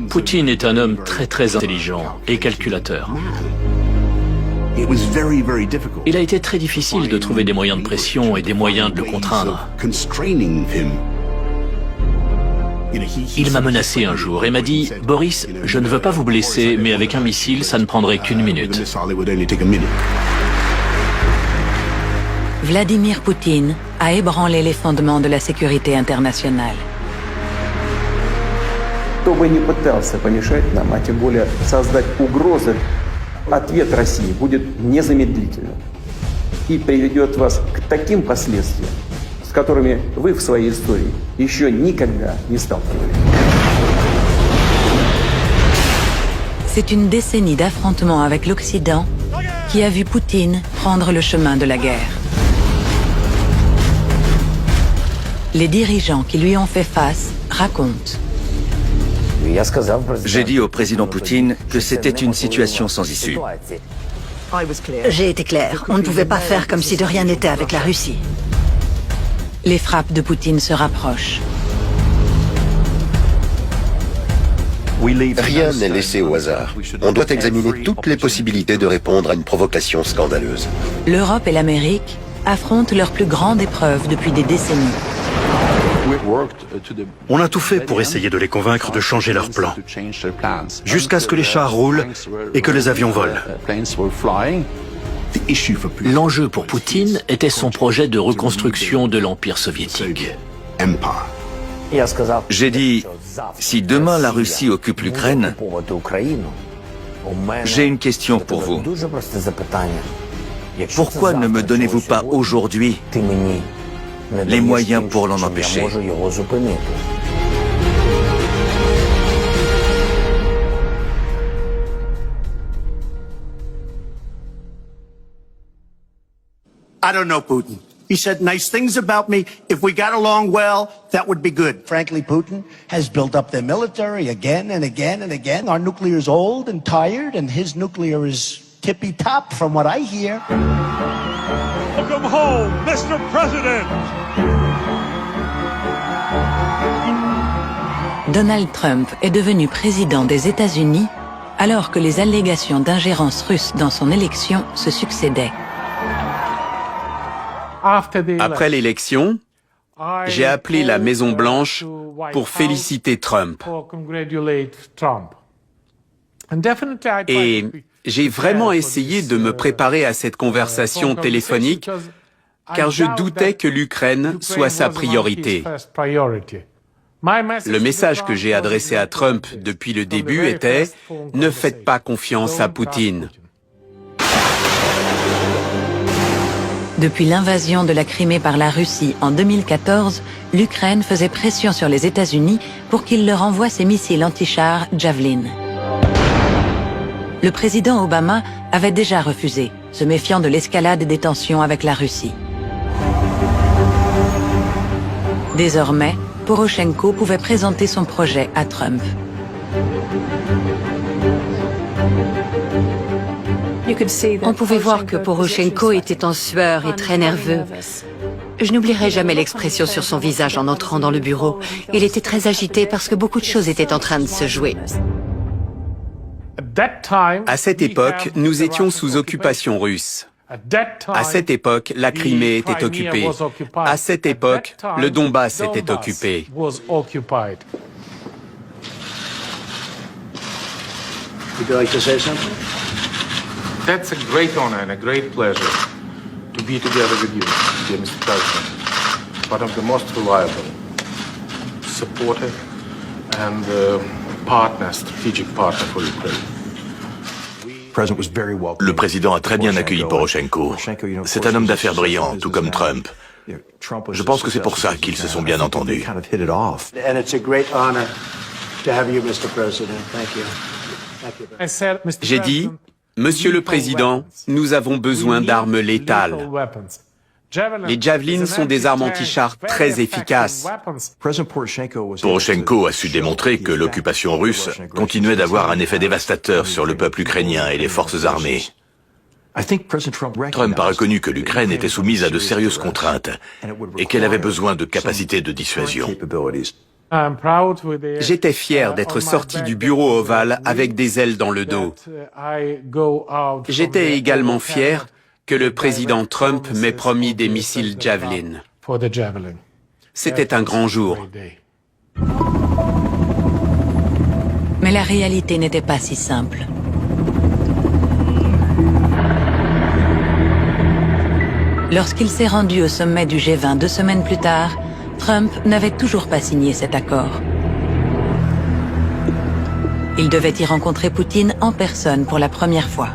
Poutine est un homme très intelligent et calculateur. Il a été très difficile de trouver des moyens de pression et des moyens de le contraindre. Il m'a menacé un jour et m'a dit « Boris, je ne veux pas vous blesser, mais avec un missile, ça ne prendrait qu'une minute. » Vladimir Poutine a ébranlé les fondements de la sécurité internationale. Кто бы ни пытался помешать нам, а тем более создать угрозы, ответ России будет незамедлительным и приведет вас к таким последствиям, с которыми вы в своей истории еще никогда не сталкивались. C'est une décennie d'affrontements avec l'Occident qui a vu Poutine prendre le chemin de la guerre. Les dirigeants qui lui ont fait face racontent. J'ai dit au président Poutine que c'était une situation sans issue. J'ai été clair, on ne pouvait pas faire comme si de rien n'était avec la Russie. Les frappes de Poutine se rapprochent. Rien n'est laissé au hasard. On doit examiner toutes les possibilités de répondre à une provocation scandaleuse. L'Europe et l'Amérique affrontent leur plus grande épreuve depuis des décennies. On a tout fait pour essayer de les convaincre de changer leurs plans, jusqu'à ce que les chars roulent et que les avions volent. L'enjeu pour Poutine était son projet de reconstruction de l'Empire soviétique. J'ai dit, si demain la Russie occupe l'Ukraine, j'ai une question pour vous. Pourquoi ne me donnez-vous pas aujourd'hui les moyens pour l'en empêcher? I don't know Putin. He said nice things about me. If we got along well, that would be good. Frankly, Putin has built up their military again and again and again. Our nuclear is old and tired, and his nuclear is tippy-top from what I hear. Welcome home, Mr. President! Donald Trump est devenu président des États-Unis alors que les allégations d'ingérence russe dans son élection se succédaient. Après l'élection, j'ai appelé la Maison-Blanche pour féliciter Trump. Et j'ai vraiment essayé de me préparer à cette conversation téléphonique car je doutais que l'Ukraine soit sa priorité. Le message que j'ai adressé à Trump depuis le début était « Ne faites pas confiance à Poutine ». Depuis l'invasion de la Crimée par la Russie en 2014, l'Ukraine faisait pression sur les États-Unis pour qu'ils leur envoient ses missiles anti-chars Javelin. Le président Obama avait déjà refusé, se méfiant de l'escalade des tensions avec la Russie. Désormais, Poroshenko pouvait présenter son projet à Trump. On pouvait voir que Poroshenko était en sueur et très nerveux. Je n'oublierai jamais l'expression sur son visage en entrant dans le bureau. Il était très agité parce que beaucoup de choses étaient en train de se jouer. À cette époque, nous étions sous occupation russe. À cette époque, la Crimée était occupée. À cette époque, le Donbass était occupé. That's a great honor and a great pleasure to be together with you, dear Mr. President, one of the most reliable, supportive, and strategic partner for Ukraine. Le président a très bien accueilli Poroshenko. C'est un homme d'affaires brillant, tout comme Trump. Je pense que c'est pour ça qu'ils se sont bien entendus. And it's a great honor to have you, Mr. President. Thank you. J'ai dit, Monsieur le Président, nous avons besoin d'armes létales. Les Javelins sont des armes anti-chars très efficaces. Poroshenko a su démontrer que l'occupation russe continuait d'avoir un effet dévastateur sur le peuple ukrainien et les forces armées. Trump a reconnu que l'Ukraine était soumise à de sérieuses contraintes et qu'elle avait besoin de capacités de dissuasion. J'étais fier d'être sorti du bureau ovale avec des ailes dans le dos. J'étais également fier que le président Trump m'ait promis des missiles Javelin. C'était un grand jour. Mais la réalité n'était pas si simple. Lorsqu'il s'est rendu au sommet du G20 2 semaines plus tard, Trump n'avait toujours pas signé cet accord. Il devait y rencontrer Poutine en personne pour la première fois.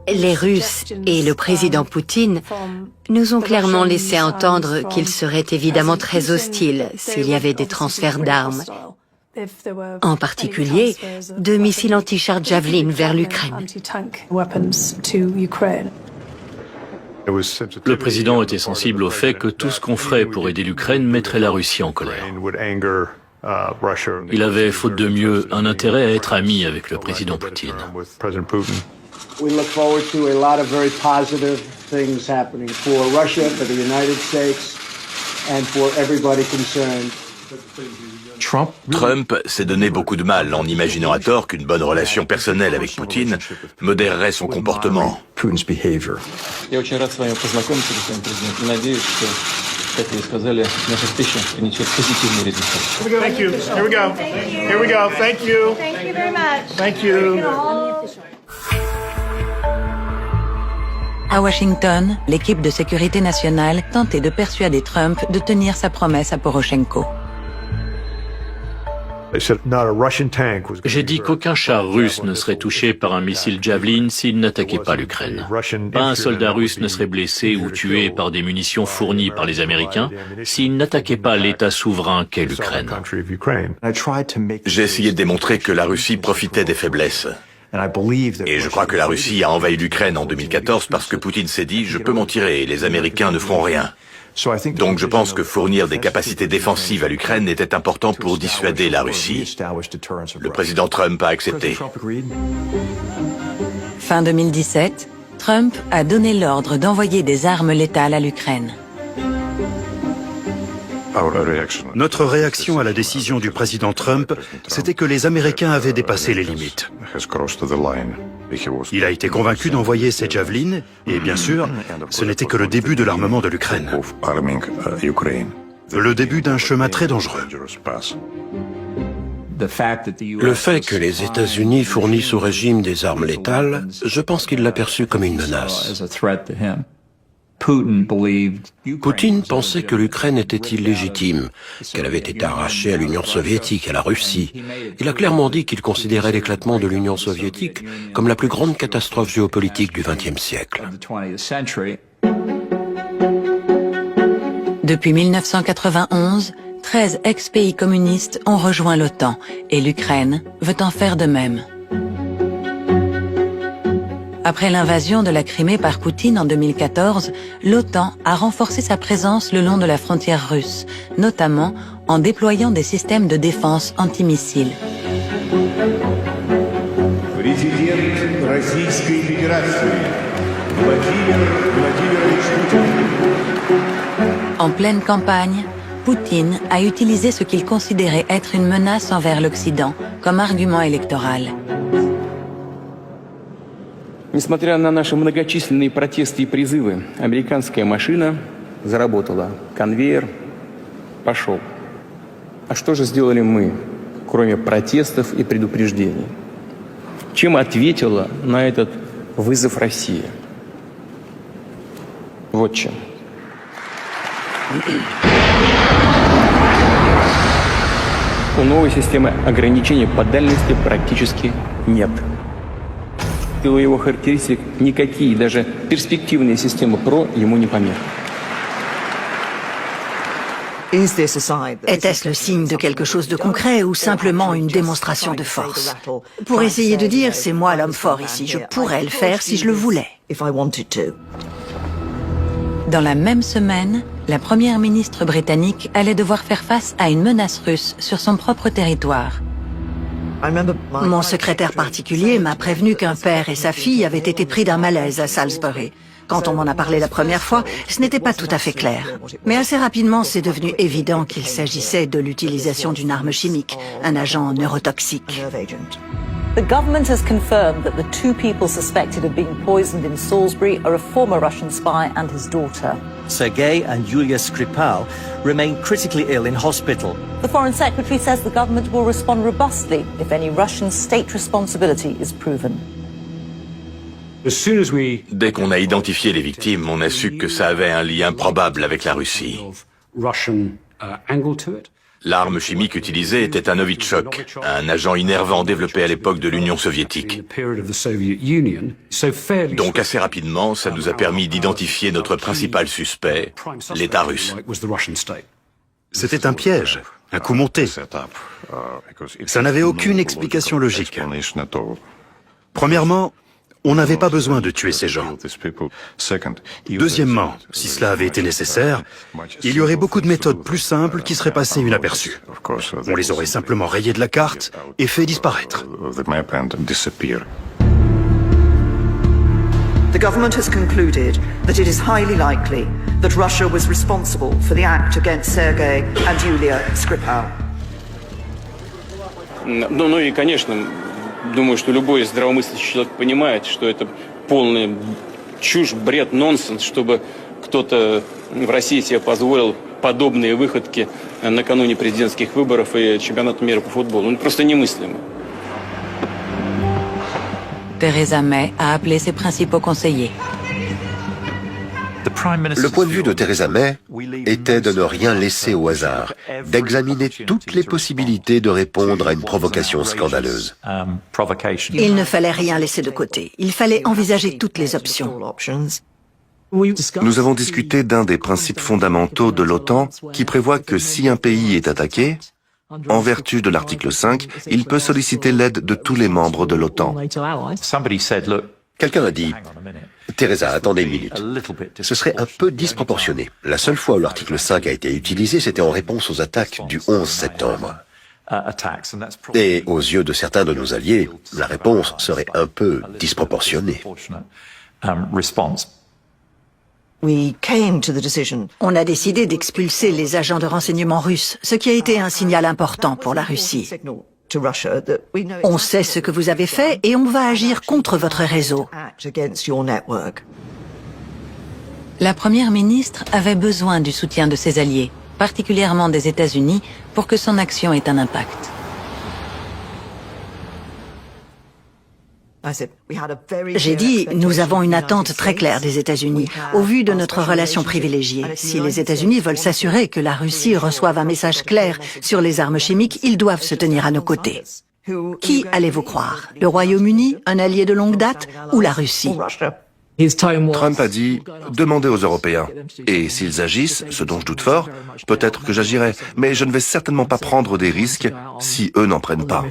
Les Russes et le président Poutine nous ont clairement laissé entendre qu'ils seraient évidemment très hostiles s'il y avait des transferts d'armes, en particulier de missiles anti-chars Javelin vers l'Ukraine. Le président était sensible au fait que tout ce qu'on ferait pour aider l'Ukraine mettrait la Russie en colère. Il avait, faute de mieux, un intérêt à être ami avec le président Poutine. We look forward to a lot of very positive things happening for Russia, for the United States, and for everybody concerned. Trump s'est donné beaucoup de mal en imaginant à tort qu'une bonne relation personnelle avec Poutine modérerait son comportement. Я очень рад с вами познакомиться, господин президент, и надеюсь, что, как вы сказали, наша встреча принесет позитивный результат. Thank you. Here we go. Here we go. Thank you. Thank you very much. Thank you. À Washington, l'équipe de sécurité nationale tentait de persuader Trump de tenir sa promesse à Poroshenko. J'ai dit qu'aucun char russe ne serait touché par un missile Javelin s'il n'attaquait pas l'Ukraine. Pas un soldat russe ne serait blessé ou tué par des munitions fournies par les Américains s'il n'attaquait pas l'État souverain qu'est l'Ukraine. J'ai essayé de démontrer que la Russie profitait des faiblesses. Et je crois que la Russie a envahi l'Ukraine en 2014 parce que Poutine s'est dit « je peux m'en tirer et les Américains ne feront rien ». Donc je pense que fournir des capacités défensives à l'Ukraine était important pour dissuader la Russie. Le président Trump a accepté. Fin 2017, Trump a donné l'ordre d'envoyer des armes létales à l'Ukraine. Notre réaction à la décision du président Trump, c'était que les Américains avaient dépassé les limites. Il a été convaincu d'envoyer ces Javelin, et bien sûr, ce n'était que le début de l'armement de l'Ukraine. Le début d'un chemin très dangereux. Le fait que les États-Unis fournissent au régime des armes létales, je pense qu'il l'a perçu comme une menace. Poutine pensait que l'Ukraine était illégitime, qu'elle avait été arrachée à l'Union soviétique, à la Russie. Il a clairement dit qu'il considérait l'éclatement de l'Union soviétique comme la plus grande catastrophe géopolitique du XXe siècle. Depuis 1991, 13 ex-pays communistes ont rejoint l'OTAN et l'Ukraine veut en faire de même. Après l'invasion de la Crimée par Poutine en 2014, l'OTAN a renforcé sa présence le long de la frontière russe, notamment en déployant des systèmes de défense antimissiles. En pleine campagne, Poutine a utilisé ce qu'il considérait être une menace envers l'Occident comme argument électoral. Несмотря на наши многочисленные протесты и призывы, американская машина заработала. Конвейер пошел. А что же сделали мы, кроме протестов и предупреждений? Чем ответила на этот вызов Россия? Вот чем. У новой системы ограничений по дальности практически нет. В силу его характеристик никакие, даже перспективные системы ПРО ему не помеха. Était-ce le signe de quelque chose de concret ou simplement une démonstration de force? Pour essayer de dire, c'est moi l'homme fort ici, je pourrais le faire si je le voulais. Dans la même semaine, la première ministre britannique allait devoir faire face à une menace russe sur son propre territoire. Mon secrétaire particulier m'a prévenu qu'un père et sa fille avaient été pris d'un malaise à Salisbury. Quand on m'en a parlé la première fois, ce n'était pas tout à fait clair. Mais assez rapidement, c'est devenu évident qu'il s'agissait de l'utilisation d'une arme chimique, un agent neurotoxique. The government has confirmed that the two people suspected of being poisoned in Salisbury are a former Russian spy and his daughter. Sergei and Yulia Skripal remain critically ill in hospital. The Foreign Secretary says the government will respond robustly if any Russian state responsibility is proven. Dès qu'on a identifié les victimes, on a su que ça avait un lien probable avec la Russie. L'arme chimique utilisée était un Novichok, un agent innervant développé à l'époque de l'Union soviétique. Donc assez rapidement, ça nous a permis d'identifier notre principal suspect, l'État russe. C'était un piège, un coup monté. Ça n'avait aucune explication logique. Premièrement, on n'avait pas besoin de tuer ces gens. Deuxièmement, si cela avait été nécessaire, il y aurait beaucoup de méthodes plus simples qui seraient passées inaperçues. On les aurait simplement rayés de la carte et fait disparaître. The government has concluded that it is highly likely that Russia was responsible for the act against Sergei and Yulia Skripal. Ну и, конечно, думаю, что любой здравомыслящий человек понимает, что это полная чушь, бред, нонсенс, чтобы кто-то в России себе позволил подобные выходки накануне президентских выборов и чемпионата мира по футболу. Ну, просто немыслимо. Theresa May a appelé ses principaux conseillers. Le point de vue de Theresa May était de ne rien laisser au hasard, d'examiner toutes les possibilités de répondre à une provocation scandaleuse. Il ne fallait rien laisser de côté. Il fallait envisager toutes les options. Nous avons discuté d'un des principes fondamentaux de l'OTAN qui prévoit que si un pays est attaqué, en vertu de l'article 5, il peut solliciter l'aide de tous les membres de l'OTAN. Quelqu'un a dit, Theresa, attendez une minute. Ce serait un peu disproportionné. La seule fois où l'article 5 a été utilisé, c'était en réponse aux attaques du 11 septembre. Et aux yeux de certains de nos alliés, la réponse serait un peu disproportionnée. On a décidé d'expulser les agents de renseignement russes, ce qui a été un signal important pour la Russie. On sait ce que vous avez fait et on va agir contre votre réseau. La première ministre avait besoin du soutien de ses alliés, particulièrement des États-Unis, pour que son action ait un impact. J'ai dit, nous avons une attente très claire des États-Unis, au vu de notre relation privilégiée. Si les États-Unis veulent s'assurer que la Russie reçoive un message clair sur les armes chimiques, ils doivent se tenir à nos côtés. Qui allez-vous croire? Le Royaume-Uni, un allié de longue date, ou la Russie? Trump a dit « Demandez aux Européens ». Et s'ils agissent, ce dont je doute fort, peut-être que j'agirai. Mais je ne vais certainement pas prendre des risques si eux n'en prennent pas.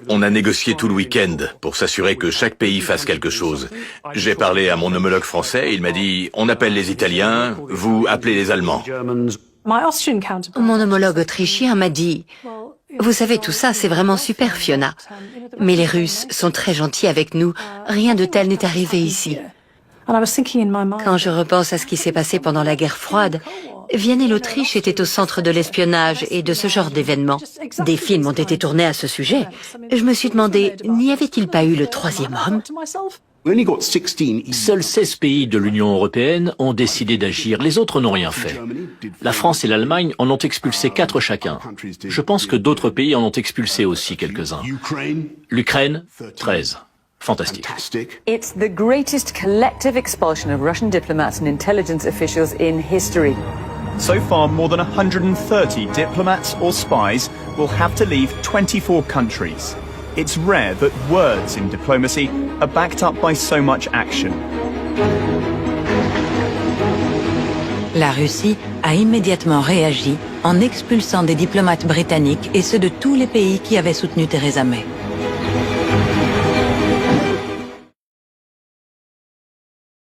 On a négocié tout le week-end pour s'assurer que chaque pays fasse quelque chose. J'ai parlé à mon homologue français, il m'a dit « On appelle les Italiens, vous appelez les Allemands ». Mon homologue autrichien m'a dit « Vous savez, tout ça, c'est vraiment super, Fiona. Mais les Russes sont très gentils avec nous. Rien de tel n'est arrivé ici. » Quand je repense à ce qui s'est passé pendant la guerre froide, Vienne et l'Autriche étaient au centre de l'espionnage et de ce genre d'événements. Des films ont été tournés à ce sujet. Je me suis demandé, n'y avait-il pas eu le troisième homme? Seuls 16 pays de l'Union européenne ont décidé d'agir, les autres n'ont rien fait. La France et l'Allemagne en ont expulsé 4 chacun. Je pense que d'autres pays en ont expulsé aussi quelques-uns. L'Ukraine, 13. Fantastique. It's the greatest collective expulsion of Russian diplomats and intelligence officials in history. So far, more than 130 diplomats or spies will have to leave 24 countries. It's rare that words in diplomacy are backed up by so much action. La Russie a immédiatement réagi en expulsant des diplomates britanniques et ceux de tous les pays qui avaient soutenu Theresa May.